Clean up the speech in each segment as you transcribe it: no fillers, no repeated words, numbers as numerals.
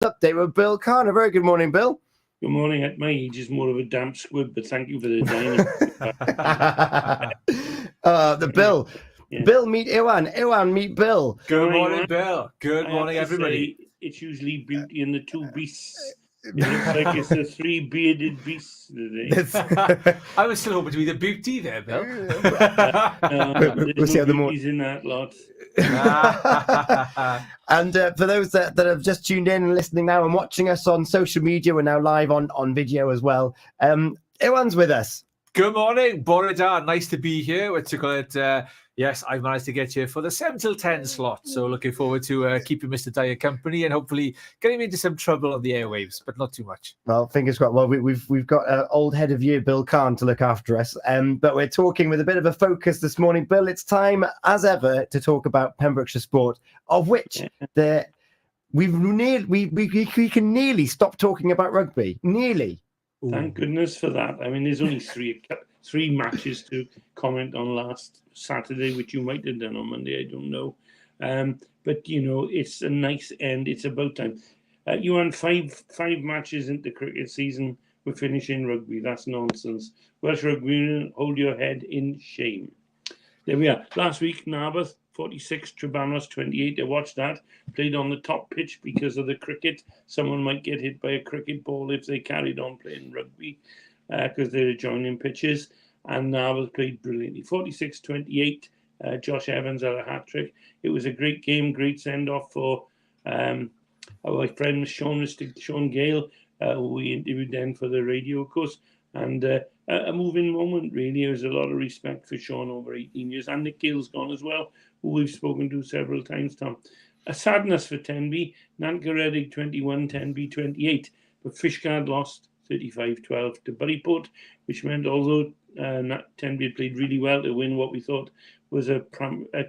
Update with Bill Carne. Very good morning, Bill. Good morning. At my age, is more of a damp squib, but thank you for the dining. Bill. Yeah. Bill, meet Iwan. Iwan, meet Bill. Good morning, Bill. Good morning, everybody. It's usually Beauty and the Two Beasts. It looks like it's the three bearded beasts today. I was still hoping to be the beauty there, Bill. We'll see how the beauties in that lot. And for those that have just tuned in and listening now and watching us on social media, we're now live on video as well. Iwan's with us. Good morning, Borida. Nice to be here. What's it called? Yes, I've managed to get here for the 7 till 10 slot. So looking forward to keeping Mr. Dyer company and hopefully getting into some trouble on the airwaves, but not too much. Well, fingers crossed. Well, we've got an old head of year, Bill Carne, to look after us. But we're talking with a bit of a focus this morning. Bill, it's time, as ever, to talk about Pembrokeshire sport, of which we can nearly stop talking about rugby. Nearly. Thank goodness for that. I mean, there's only three matches to comment on last Saturday, which you might have done on Monday. I don't know. But, you know, it's a nice end. It's about time. You won five matches into cricket season. We're finishing rugby. That's nonsense. Welsh Rugby Union, hold your head in shame. There we are. Last week, Narberth, 46, Trebanos, 28. I watched that. Played on the top pitch because of the cricket. Someone might get hit by a cricket ball if they carried on playing rugby because they're adjoining pitches. And Narberth played brilliantly. 46-28. Josh Evans had a hat-trick. It was a great game, great send-off for our friend Sean Gale, who we interviewed then for the radio, of course. And a moving moment, really. There was a lot of respect for Sean over 18 years. And Nick Gill's gone as well, who we've spoken to several times, Tom. A sadness for Tenby. Nancaredig 21, Tenby 28. But Fishguard lost 35-12 to Buryport, which meant although Tenby had played really well to win what we thought was a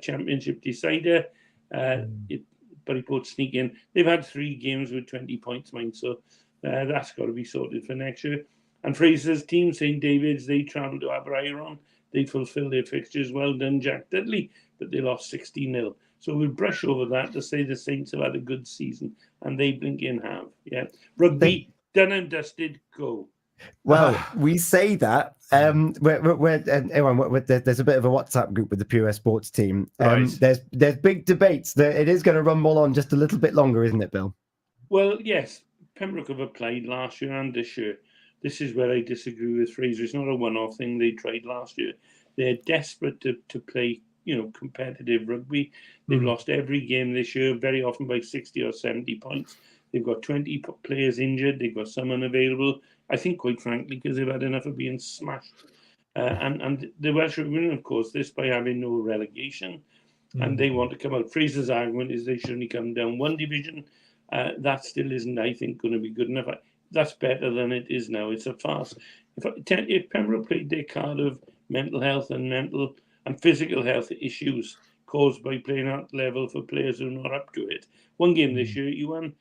championship decider, Buryport sneak in. They've had 3 games with 20 points, mind, so that's got to be sorted for next year. And Fraser's team, St David's, they travelled to Abereiron. They fulfilled their fixtures. Well done, Jack Dudley, but they lost 60-0. So we'll brush over that to say the Saints have had a good season, and they blinking have. Yeah, rugby done and dusted. Go. Well, we say that. There's a bit of a WhatsApp group with the Pure Sports team. Right. There's big debates. It is going to rumble on just a little bit longer, isn't it, Bill? Well, yes. Pembroke have applied last year and this year. This is where I disagree with Fraser. It's not a one-off thing. They tried last year. They're desperate to play, competitive rugby. They've lost every game this year, very often by 60 or 70 points. They've got 20 players injured. They've got some unavailable. I think, quite frankly, because they've had enough of being smashed. And the Welsh Rugby Union, of course, this by having no relegation. And they want to come out. Fraser's argument is they should only come down 1 division. That still isn't, I think, going to be good enough. That's better than it is now. It's a farce. If Pembroke played their card of mental health and mental and physical health issues caused by playing at level for players who are not up to it. One game this year, they went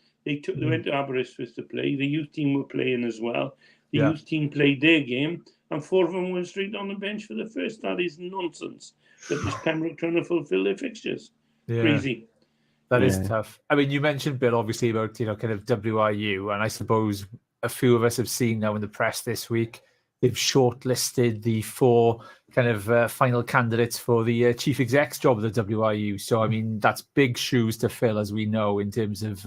to Aberystwyth to play. The youth team were playing as well. The youth team played their game, and 4 of them went straight on the bench for the first. That is nonsense. That is Pembroke trying to fulfil their fixtures. Crazy. That is tough. I mean, you mentioned, Bill, obviously about, kind of WRU, and I suppose a few of us have seen now in the press this week, they've shortlisted the 4 kind of final candidates for the chief exec's job of the WRU. So, I mean, that's big shoes to fill, as we know, in terms of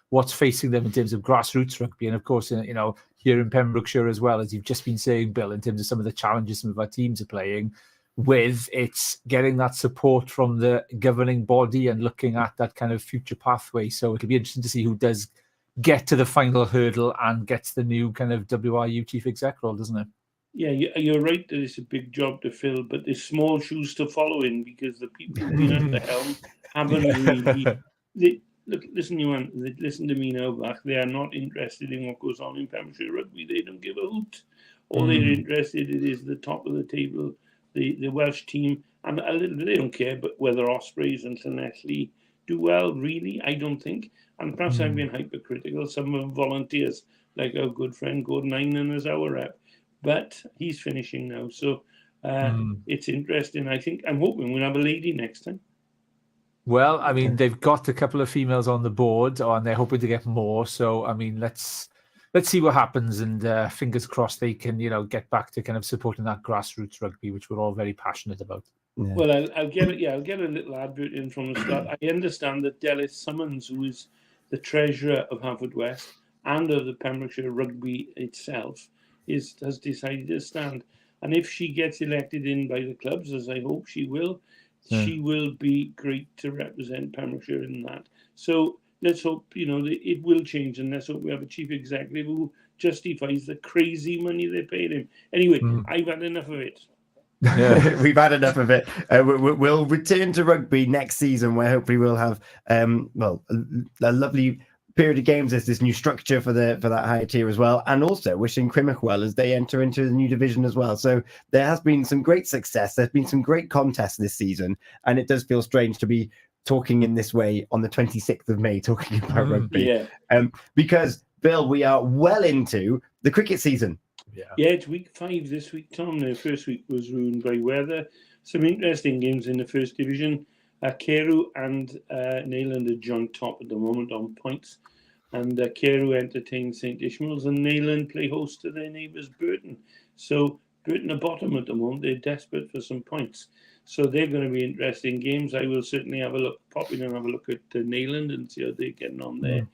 what's facing them in terms of grassroots rugby. And, of course, here in Pembrokeshire as well, as you've just been saying, Bill, in terms of some of the challenges some of our teams are playing, with it's getting that support from the governing body and looking at that kind of future pathway. So it'll be interesting to see who does get to the final hurdle and gets the new kind of WRU chief exec role, doesn't it? Yeah, you're right that it's a big job to fill, but there's small shoes to follow in because the people who've been at the helm haven't really... Listen to me now, Bach. They are not interested in what goes on in Pembrokeshire rugby. They don't give a hoot. All they're interested in is the top of the table, the Welsh team, and a little bit, they don't care, but whether Ospreys and Llanelli do well, really, I don't think. And perhaps I've been hypercritical. Some of them volunteers, like our good friend Gordon Einan as our rep. But he's finishing now, so it's interesting. I'm hoping we'll have a lady next time. Well, I mean, they've got a couple of females on the board, and they're hoping to get more. So, I mean, let's see what happens, and fingers crossed they can, get back to kind of supporting that grassroots rugby, which we're all very passionate about. Yeah. Well, I'll get it. Yeah, I'll get a little advert in from the start. I understand that Delys Summons, who is the treasurer of Haverfordwest and of the Pembrokeshire Rugby itself, has decided to stand. And if she gets elected in by the clubs, as I hope she will, she will be great to represent Pembrokeshire in that. So let's hope, it will change, and let's hope we have a chief executive who justifies the crazy money they paid him. Anyway, I've had enough of it. Yeah. We've had enough of it. We'll return to rugby next season, where hopefully we'll have a lovely period of games. There's this new structure for that higher tier as well, and also wishing Crimmock well as they enter into the new division as well. So there has been some great success. There's been some great contests this season, and it does feel strange to be talking in this way on the 26th of May, talking about rugby. Because Bill, we are well into the cricket season. Yeah, it's week 5 this week, Tom. The first week was ruined by weather. Some interesting games in the first division. Carew and Neyland are joint top at the moment on points. And Carew entertain St Ishmael's, and Neyland play host to their neighbours Burton. So Burton are bottom at the moment. They're desperate for some points. So they're going to be interesting games. I will certainly pop in and have a look at Neyland and see how they're getting on there.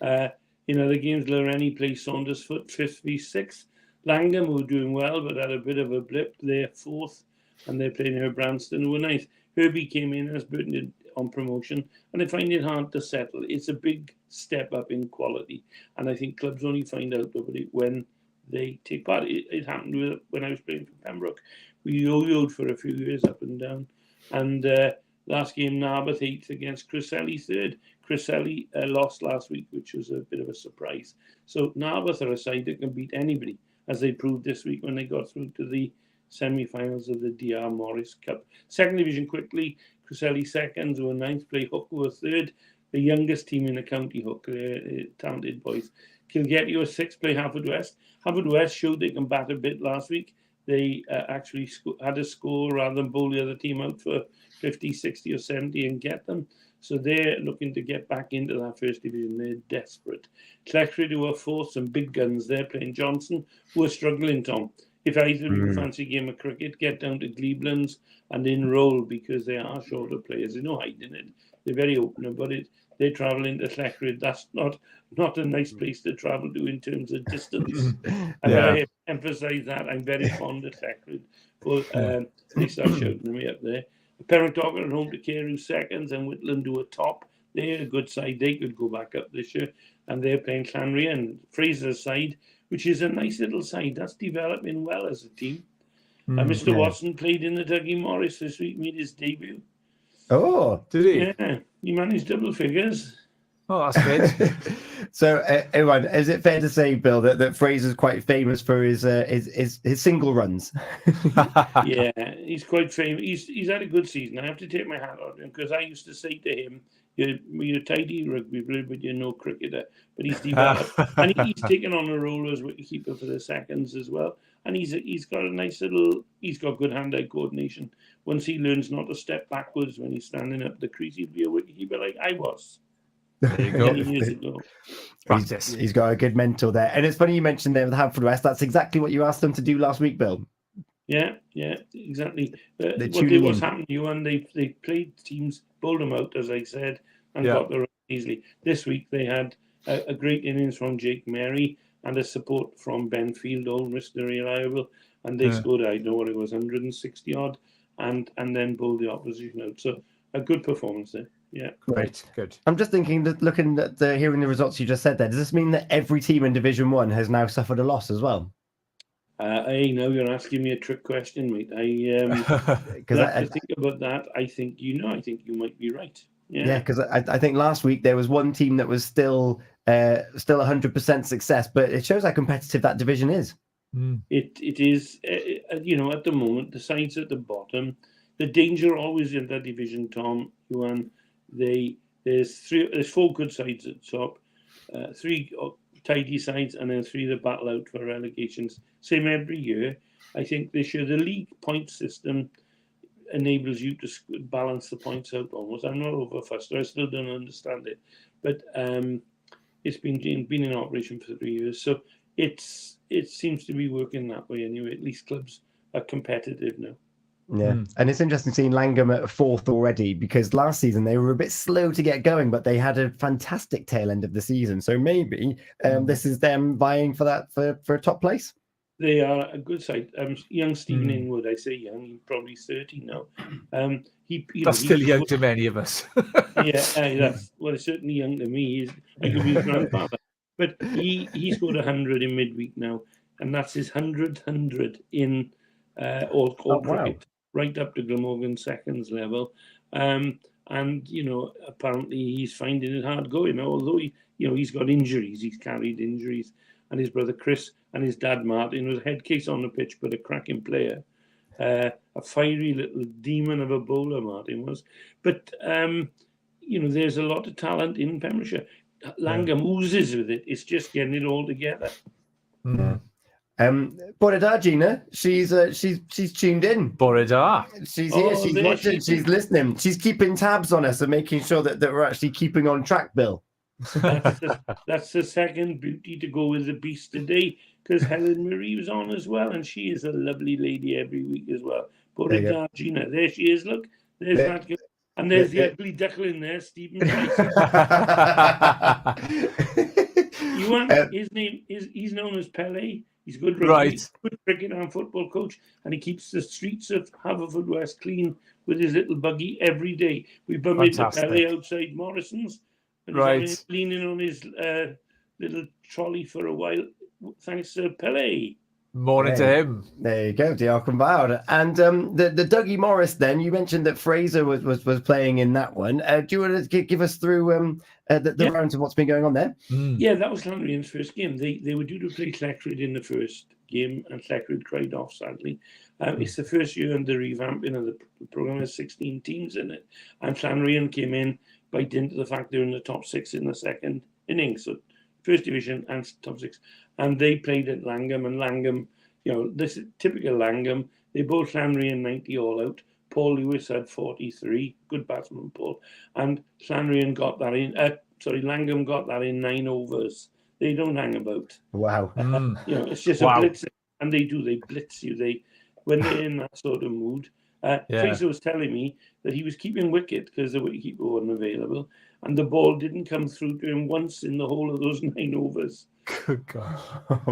The games, Loreni play Saundersfoot 5th v 6th. Langham, who are doing well, but had a bit of a blip. They're 4th, and they're playing Branston, who are 9th. Herbie came in as Burton did on promotion, and I find it hard to settle. It's a big step up in quality, and I think clubs only find out about it when they take part. It happened when I was playing for Pembroke. We yo-yoed for a few years up and down, and last game, Narberth 8th against Criselli 3rd. Criselli lost last week, which was a bit of a surprise. So Narberth are a side that can beat anybody, as they proved this week when they got through to the semi-finals of the DR Morris Cup. Second division quickly, Criselli seconds, who are 9th, play Hook, who are 3rd. The youngest team in the county, Hook, talented boys. Kilgetty, who are 6th, play Haverfordwest. Haverfordwest showed they can bat a bit last week. They actually had a score rather than bowl the other team out for 50, 60 or 70 and get them. So they're looking to get back into that first division. They're desperate. Clechrid, who are 4th, some big guns there, playing Johnson, who are struggling, Tom. If either of you fancy a game of cricket, get down to Gleeblands and enroll, because they are shorter players. There's no hiding it. They're very open about it. They travel into Clechrid. That's not a nice place to travel to in terms of distance. I emphasise that. I'm very fond of Clechrid. But they start shouting me up there. Pembroke are at home to Carew seconds, and Whitland do a top. They're a good side. They could go back up this year. And they're playing Llanrhian and Fraser's side, which is a nice little side. That's developing well as a team. Mr. Watson played in the Dougie Morris this week, made his debut. Oh, did he? Yeah, he managed double figures. Oh, that's good. So, everyone, is it fair to say, Bill, that Fraser's quite famous for his single runs? Yeah, he's quite famous. He's had a good season. I have to take my hat off him, because I used to say to him, "You're a tidy rugby player, but you're no cricketer." But he's developed, and he's taken on a role as wicketkeeper for the seconds as well. And he's got a nice he's got good hand-eye coordination. Once he learns not to step backwards when he's standing up the crease, he'll be a wicketkeeper like I was. There you go. 10 years ago. Practice. He's got a good mentor there. And it's funny you mentioned there with Haverfordwest. That's exactly what you asked them to do last week, Bill. Yeah, exactly. What's happened to you, and they played teams, bowled them out, as I said, and got the run easily. This week they had a great innings from Jake Merry and a support from Ben Field, old Mr. Reliable, and they scored, I know what it was, 160 odd, and then bowled the opposition out. So a good performance there. Yeah, great, good. I'm just thinking that looking at hearing the results you just said there, does this mean that every team in Division 1 has now suffered a loss as well? I know you're asking me a trick question, mate. Because I think about that. I think you might be right. Yeah, because I think last week there was one team that was still 100% success, but it shows how competitive that division is. It is, at the moment, the sides at the bottom. The danger always in that division, Tom, Johan. There's 4 good sides at the top, 3 tidy sides, and then 3 that battle out for relegations. Same every year. I think this year the league point system enables you to balance the points out almost. I'm not over fussed. I still don't understand it, but it's been in operation for 3 years, so it seems to be working that way anyway. At least clubs are competitive now. Yeah, and it's interesting seeing Langham at 4th already, because last season they were a bit slow to get going, but they had a fantastic tail end of the season. So maybe this is them vying for that for a top place. They are a good side. Young Stephen Inwood, I say young, he's probably 30 now. That's still young to many of us. That's it's certainly young to me. I could be his grandfather. But he scored 100 in midweek now, and that's his 100th in all cricket, right up to Glamorgan seconds level. And apparently he's finding it hard going. Although he's got injuries, he's carried injuries, and his brother Chris and his dad Martin was a head case on the pitch, but a cracking player, a fiery little demon of a bowler. Martin was, but there's a lot of talent in Pembrokeshire. Langham oozes with it. It's just getting it all together. Borada Gina, she's tuned in. Borada, she's here. She's watching. She's listening. She's keeping tabs on us and making sure that we're actually keeping on track, Bill. That's the second beauty to go with the beast today, because Helen Marie was on as well, and she is a lovely lady every week as well. Borada Gina, there she is. Look, there's that girl. And there's the ugly duckling there, Stephen Price. His name he's known as Pele. He's good rugby, good cricket and football coach, and he keeps the streets of Haverfordwest clean with his little buggy every day. We bump into Pele outside Morrison's, and he's leaning on his little trolley for a while, thanks to Pele. Morning to him. There you go, Diolch Bauer. And the Dougie Morris, then, you mentioned that Fraser was playing in that one. Do you want to give us through the rounds of what's been going on there? Yeah, that was Llanrhian's first game. They were due to play Llecryd in the first game, and Llecryd cried off, sadly. It's the first year under revamping of the programme. Has 16 teams in it. And Llanrhian came in by dint of the fact they're in the top 6 in the second innings. So first division and top 6. And they played at Langham, and Langham, this is typical Langham. They both Llanrhian 90 all out. Paul Lewis had 43. Good batsman, Paul. And Llanrhian got that in. Langham got that in 9 overs. They don't hang about. Wow. It's just a blitz, and they blitz you. When they're in that sort of mood. Fraser was telling me that he was keeping wicket because the wicketkeeper wasn't available, and the ball didn't come through to him once in the whole of those 9 overs. Good God.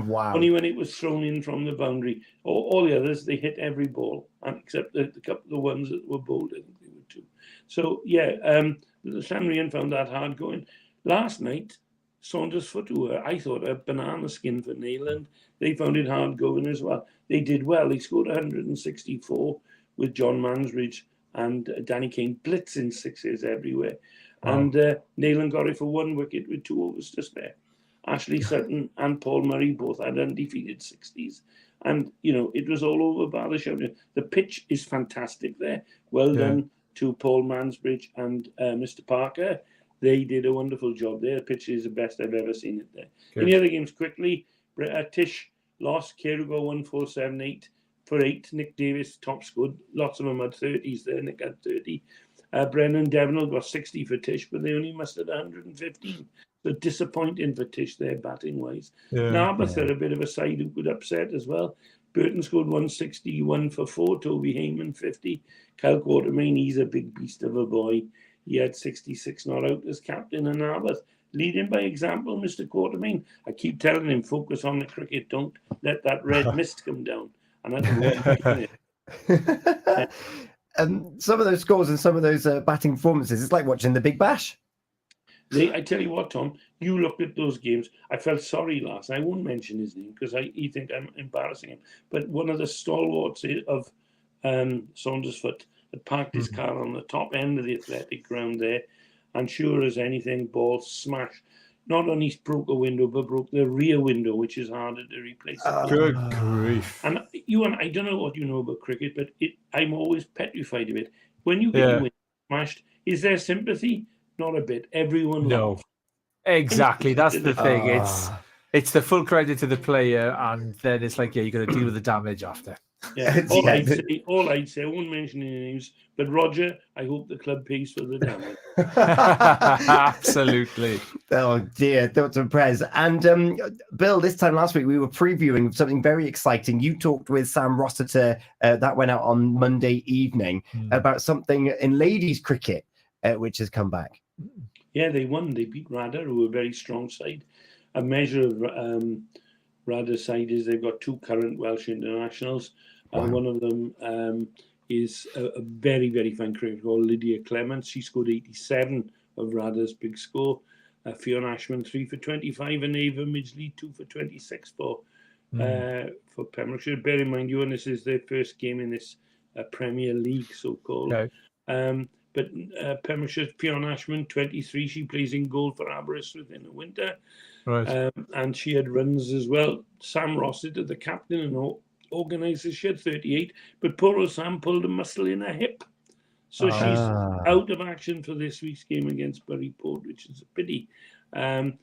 Wow. Only when it was thrown in from the boundary. All the others, they hit every ball, except the couple of the ones that were bowled. I think they were 2. So, the Llanrhian found that hard going. Last night, Saundersfoot, who were, I thought, a banana skin for Neyland, they found it hard going as well. They did well. They scored 164 with John Mansbridge and Danny Kane blitzing 6s everywhere. Wow. And Neyland got it for 1 wicket with 2 overs to spare. Ashley Sutton and Paul Murray both had undefeated 60s. And, it was all over bar the show. The pitch is fantastic there. Well done to Paul Mansbridge and Mr. Parker. They did a wonderful job there. The pitch is the best I've ever seen it there. Good. In the other games, quickly, Tish lost. Kerugo 1-4-7-8 for 8. Nick Davis top scored. Lots of them had 30s there. Nick had 30. Brennan Devonall got 60 for Tish, but they only mustered 115. So disappointing for Tish there, batting-wise. Narberth had a bit of a side who could upset as well. Burton scored 161 for 4. Toby Heyman 50. Kyle Quatermain, he's a big beast of a boy. He had 66 not out as captain of Narberth. Leading by example, Mr. Quatermain. I keep telling him, focus on the cricket. Don't let that red mist come down. And that's what some of those scores and some of those batting performances, it's like watching the Big Bash. I tell you what, Tom, you looked at those games. I felt sorry last night. I won't mention his name because you think I'm embarrassing him. But one of the stalwarts of Saundersfoot had parked his car on the top end of the athletic ground there, and sure as anything, ball smashed. Not only broke a window, but broke the rear window, which is harder to replace. Good grief. And I don't know what you know about cricket, but I'm always petrified of it. When you get a window smashed, is there sympathy? Not a bit. Everyone laughs. Exactly. That's the thing. It's the full credit to the player, and then it's like, you got to deal with the damage after. Yeah. All I'd say, I won't mention any names, but Roger, I hope the club pays for the damage. Absolutely. Oh dear, Dr. Prez. And Bill, this time last week we were previewing something very exciting. You talked with Sam Rossiter, that went out on Monday evening, about something in ladies cricket, which has come back. Yeah, they won. They beat Rada, who were a very strong side. A measure of Rada's side is they've got 2 current Welsh internationals, and one of them is a very, very fine cricketer called Lydia Clements. She scored 87 of Rada's big score. Fiona Ashman 3 for 25, and Ava Midgley 2 for 26 for Pembrokeshire. Bear in mind, and this is their first game in this Premier League, so-called. Okay. But Pembrokeshire, Fiona Ashman 23. She plays in goal for Aberystwyth in the winter. Right. And she had runs as well. Sam Rossiter, the captain and organiser, she had 38. But poor old Sam pulled a muscle in her hip. So she's out of action for this week's game against Bury Port, which is a pity. And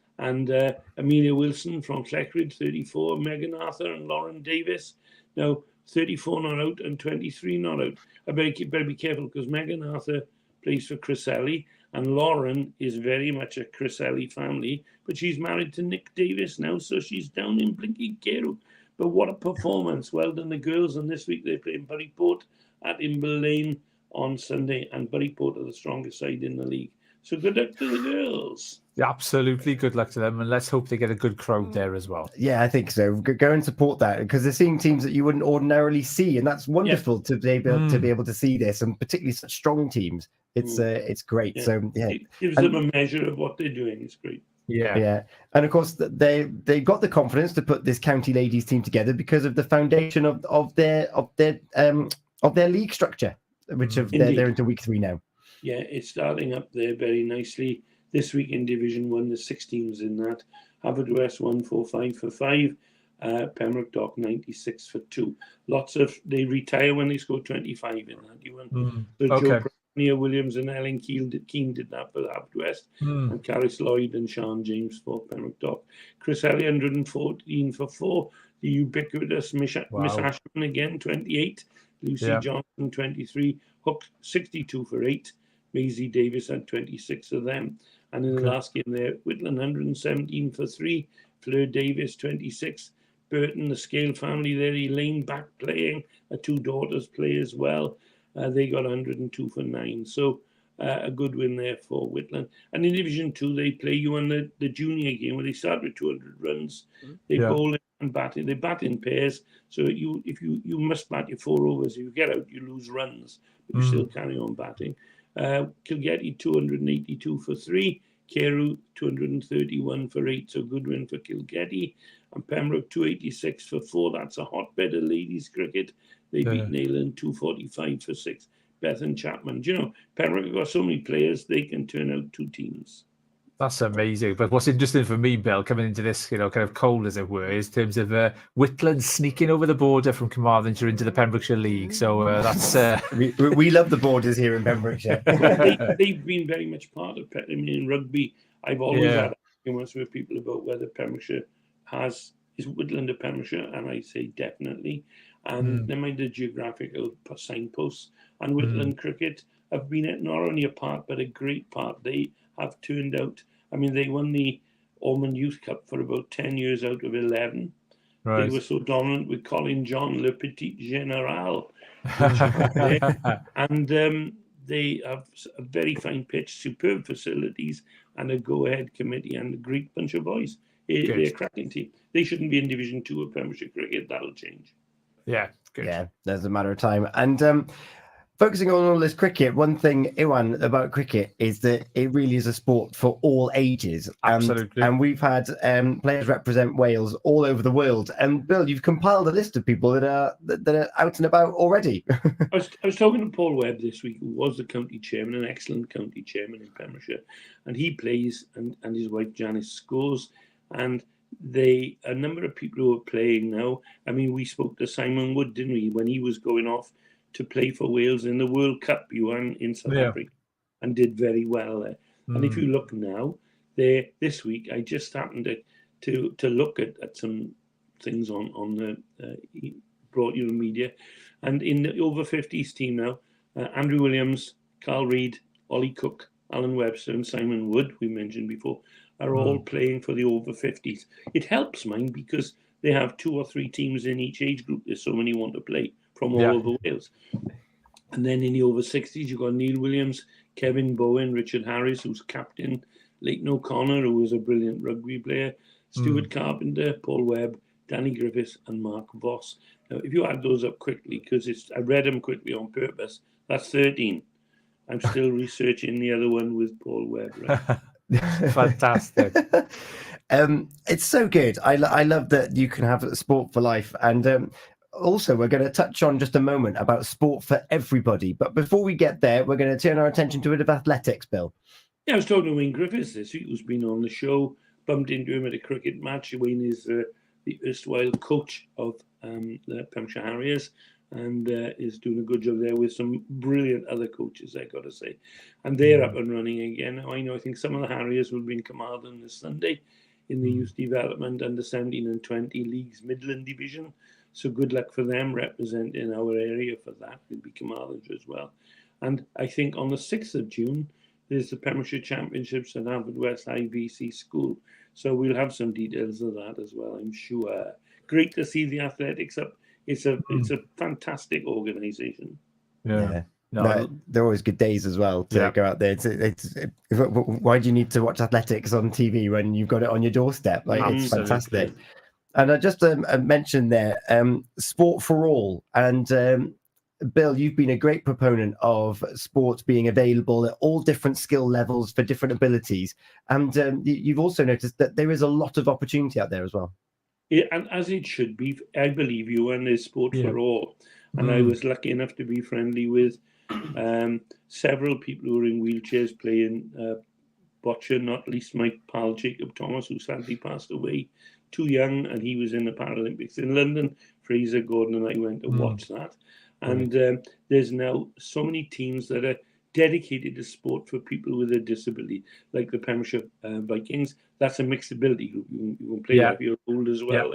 Amelia Wilson from Cleckridge, 34. Megan Arthur and Lauren Davis. Now, 34 not out and 23 not out. I better be careful, because Megan Arthur plays for Criselli, and Lauren is very much a Criselli family, but she's married to Nick Davis now, so she's down in Blinky Carew. But what a performance. Well done, the girls. And this week they play in Bury Port at Imber Lane on Sunday, and Bury Port are the strongest side in the league. So good luck to the girls. Yeah, absolutely. Good luck to them. And let's hope they get a good crowd there as well. Yeah, I think so. Go and support that, because they're seeing teams that you wouldn't ordinarily see. And that's wonderful to be able to see this, and particularly such strong teams. It's great. Yeah. So yeah, it gives them a measure of what they're doing. It's great. Yeah. And of course they got the confidence to put this county ladies team together because of the foundation of their league structure, which they're into week 3 now. Yeah, it's starting up there very nicely. This week in Division 1, there's 6 teams in that. Haverfordwest 145 for 5. Pembroke Dock 96 for 2. They retire when they score 25 in that. Joe Nia Williams and Ellen Keane did that for Haverfordwest. And Caris Lloyd and Sean James for Pembroke Dock. Chris Ellie 114 for 4. The ubiquitous Miss Ashman again 28. Lucy Johnson 23. Hook 62 for 8. Maisie Davis had 26 of them. And in the last game there, Whitland 117 for 3. Fleur Davis 26. Burton, the Scale family there, Elaine back playing. Her 2 daughters play as well. They got 102 for 9. So a good win there for Whitland. And in Division 2, they play you on the junior game where they start with 200 runs. They bowl and bat. They bat in pairs. So if you must bat your 4 overs. If you get out, you lose runs. But you still carry on batting. Kilgetty 282 for 3. Carew 231 for 8. So good win for Kilgetty. And Pembroke 286 for 4. That's a hotbed of ladies cricket. They beat Nayland 245 for 6. Beth and Chapman. Do you know, Pembroke have got so many players, they can turn out 2 teams. That's amazing. But what's interesting for me, Bill, coming into this, kind of cold as it were, is in terms of Whitland sneaking over the border from Carmarthenshire into the Pembrokeshire League. So that's we love the borders here in Pembrokeshire. They've been very much part of it. I mean, in rugby, I've always had arguments with people about whether Pembrokeshire is Whitland or Pembrokeshire, and I say definitely. And they mind the geographical signposts. And Whitland cricket have been not only a part, but a great part. They have turned out. I mean, they won the Ormond Youth Cup for about 10 years out of 11. Right. They were so dominant with Colin John, Le Petit General. And they have a very fine pitch, superb facilities, and a go-ahead committee, and a great bunch of boys. They're a cracking team. They shouldn't be in Division 2 of Pembrokeshire cricket. That'll change. Yeah, good. Yeah, there's a matter of time. And focusing on all this cricket, one thing, Iwan, about cricket is that it really is a sport for all ages. Absolutely. And we've had players represent Wales all over the world. And Bill, you've compiled a list of people that are out and about already. I was talking to Paul Webb this week, who was the county chairman, an excellent county chairman in Pembrokeshire. And he plays, and his wife Janice scores. And a number of people who are playing now. I mean, we spoke to Simon Wood, didn't we, when he was going off to play for Wales in the World Cup in South Africa, and did very well there. And if you look now, this week, I just happened to look at some things on the brought you the media. And in the over 50s team now, Andrew Williams, Carl Reid, Ollie Cook, Alan Webster, and Simon Wood, we mentioned before, are all playing for the over 50s. It helps mine because they have 2 or 3 teams in each age group. There's so many want to play from all over Wales. And then in the over 60s, you've got Neil Williams, Kevin Bowen, Richard Harris, who's captain, Leighton O'Connor, who was a brilliant rugby player, Stuart Carpenter, Paul Webb, Danny Griffiths, and Mark Voss. Now, if you add those up quickly, because I read them quickly on purpose, that's 13. I'm still researching the other one with Paul Webb. Right? Fantastic. It's so good. I love that you can have sport for life. And also, we're going to touch on just a moment about sport for everybody. But before we get there, we're going to turn our attention to a bit of athletics, Bill. Yeah, I was talking to Wayne Griffiths this week, who's been on the show. Bumped into him at a cricket match. Wayne is the erstwhile coach of the Pembrokeshire Harriers, and is doing a good job there with some brilliant other coaches, I got to say. And they're up and running again. I think some of the Harriers will be in Carmarthen this Sunday in the youth development under 17 and 20 leagues Midland division. So good luck for them representing our area for that. Will be Carmarthen as well. And I think on the 6th of June, there's the Pembrokeshire Championships at Haverfordwest IVC School. So we'll have some details of that as well, I'm sure. Great to see the athletics up. It's a fantastic organisation. Yeah. No, they're always good days as well to go out there. Why do you need to watch athletics on TV when you've got it on your doorstep? It's fantastic. And I just mentioned there, sport for all. And Bill, you've been a great proponent of sports being available at all different skill levels for different abilities. And you've also noticed that there is a lot of opportunity out there as well. Yeah, and as it should be, I believe you, and there's sport for all. And I was lucky enough to be friendly with several people who are in wheelchairs playing bocce, not least my pal Jacob Thomas, who sadly passed away too young, and he was in the Paralympics in London. Fraser Gordon and I went to watch that. And there's now so many teams that are dedicated to sport for people with a disability, like the Pembrokeshire Vikings. That's a mixed ability group. You can play that if you're old as well.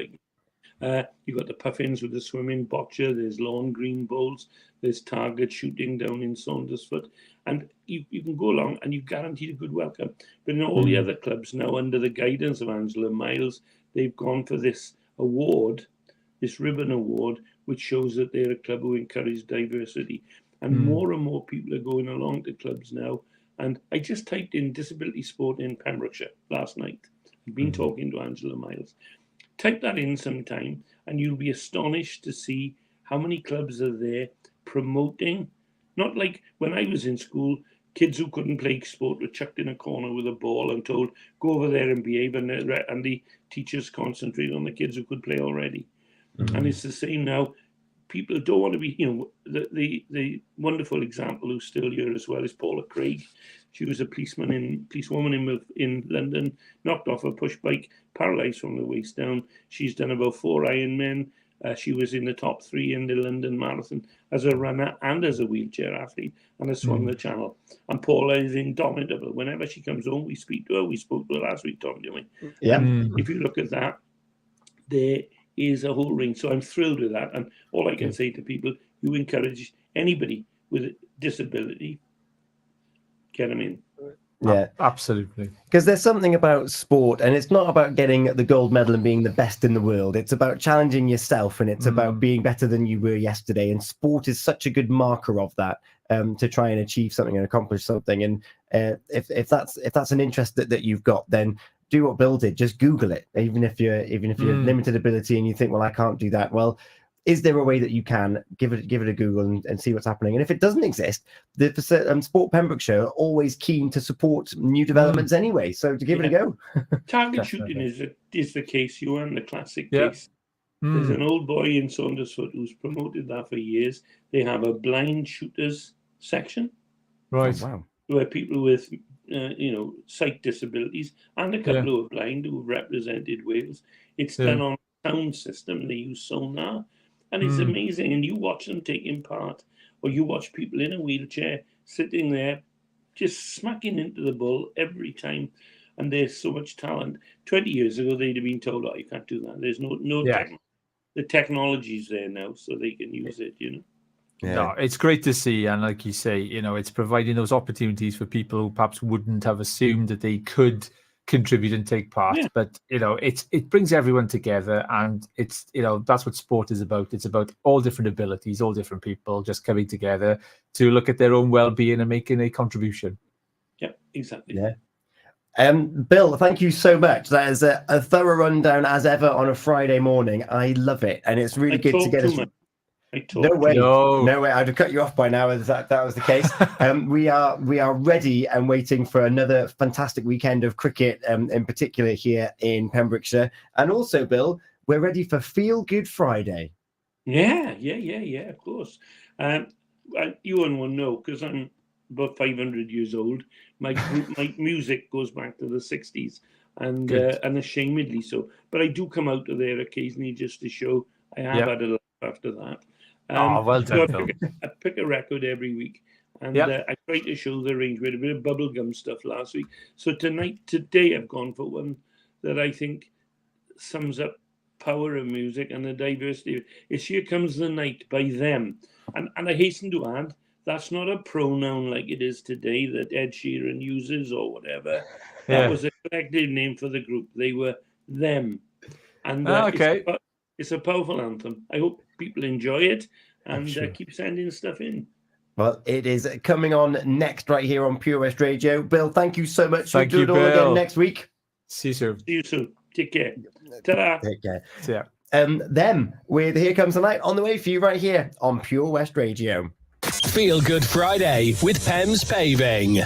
You've got the Puffins with the swimming, bocce. There's lawn green bowls. There's target shooting down in Saundersfoot. And you can go along and you're guaranteed a good welcome. But in all the other clubs now, under the guidance of Angela Miles, they've gone for this award, this ribbon award, which shows that they're a club who encourage diversity. And more people are going along to clubs now. And I just typed in disability sport in Pembrokeshire last night. I've been talking to Angela Miles. Type that in sometime and you'll be astonished to see how many clubs are there promoting. Not like when I was in school, kids who couldn't play sport were chucked in a corner with a ball and told, go over there and behave, and the teachers concentrate on the kids who could play already. And it's the same now. People don't want to be, the wonderful example who's still here as well is Paula Craig. She was a policewoman in London, knocked off a push bike, paralysed from the waist down. She's done about 4 Ironmen. She was in the top 3 in the London Marathon as a runner and as a wheelchair athlete, and has swung the channel. And Paula is indomitable. Whenever she comes home, we speak to her. We spoke to her last week, Tom, didn't we? Yeah. If you look at that, there is a whole ring. So I'm thrilled with that. And all I can say to people, you encourage anybody with a disability, get them in. Yeah, absolutely. Because there's something about sport, and it's not about getting the gold medal and being the best in the world. It's about challenging yourself, and it's about being better than you were yesterday. And sport is such a good marker of that, to try and achieve something and accomplish something. And if that's an interest that you've got, then do what Bill did. Just Google it. Even if you're limited ability and you think, well, I can't do that. Well, is there a way that you can give it a Google and see what's happening? And if it doesn't exist, the Sport Pembrokeshire are always keen to support new developments anyway. So to give it a go. Target shooting is the case, Ewan, the classic case. There's an old boy in Saundersfoot who's promoted that for years. They have a blind shooters section. Right. Oh, wow. Where people with sight disabilities and a couple who are blind who have represented Wales. It's done on a sound system. They use sonar. And it's amazing. And you watch them taking part, or you watch people in a wheelchair sitting there just smacking into the ball every time. And there's so much talent. 20 years ago, they'd have been told, oh, you can't do that. There's no technology. the technology's there now, so they can use it. Yeah. No, it's great to see, and like you say, it's providing those opportunities for people who perhaps wouldn't have assumed that they could contribute and take part. Yeah. But it brings everyone together, and it's that's what sport is about. It's about all different abilities, all different people just coming together to look at their own well-being and making a contribution. Yeah, exactly. Yeah. Bill, thank you so much. That is a thorough rundown as ever on a Friday morning. I love it, and it's really good to get us. No way. I'd have cut you off by now if that was the case. We are ready and waiting for another fantastic weekend of cricket, in particular here in Pembrokeshire. And also, Bill, we're ready for Feel Good Friday. Yeah, of course. You will know, because I'm about 500 years old. My music goes back to the 60s, and unashamedly so. But I do come out of there occasionally just to show I have had a laugh after that. Well done, so Phil. I pick a record every week, and I try to show the range. We had a bit of bubblegum stuff last week. So today I've gone for one that I think sums up power of music and the diversity. It's Here Comes the Night by Them. And I hasten to add, that's not a pronoun like it is today that Ed Sheeran uses or whatever. That was a collective name for the group. They were Them. And it's a powerful anthem. I hope people enjoy it and keep sending stuff in. Well, it is coming on next right here on Pure West Radio. Bill, thank you so much. Thank we'll you, do it all Bill. again next week. See you soon. Take care. Ta-da. Take care. Yeah. Them with Here Comes the Night on the way for you right here on Pure West Radio. Feel Good Friday with Pem's Paving.